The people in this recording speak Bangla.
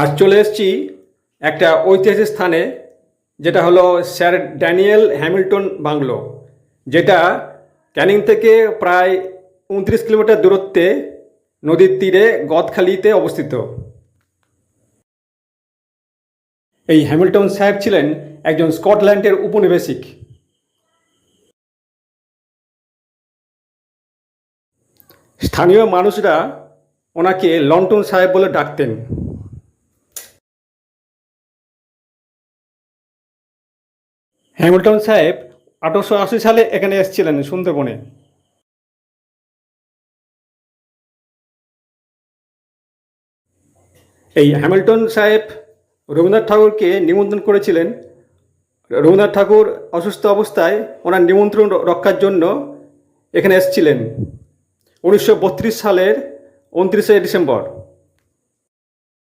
আজ চলে এসেছি একটা ঐতিহাসিক স্থানে, যেটা হলো স্যার ড্যানিয়েল হ্যামিল্টন বাংলো, যেটা ক্যানিং থেকে প্রায় 29 কিলোমিটার দূরত্বে নদীর তীরে গদখালিতে অবস্থিত। এই হ্যামিল্টন সাহেব ছিলেন একজন স্কটল্যান্ডের উপনিবেশিক। স্থানীয় মানুষরা ওনাকে লন্ঠন সাহেব বলে ডাকতেন। হ্যামিল্টন সাহেব 1880 সালে এখানে এসেছিলেন সুন্দরবনে। এই হ্যামিল্টন সাহেব রবীন্দ্রনাথ ঠাকুরকে নিমন্ত্রণ করেছিলেন। রবীন্দ্রনাথ ঠাকুর অসুস্থ অবস্থায় ওনার নিমন্ত্রণ রক্ষার জন্য এখানে এসেছিলেন 1932 সালের 29শে ডিসেম্বর।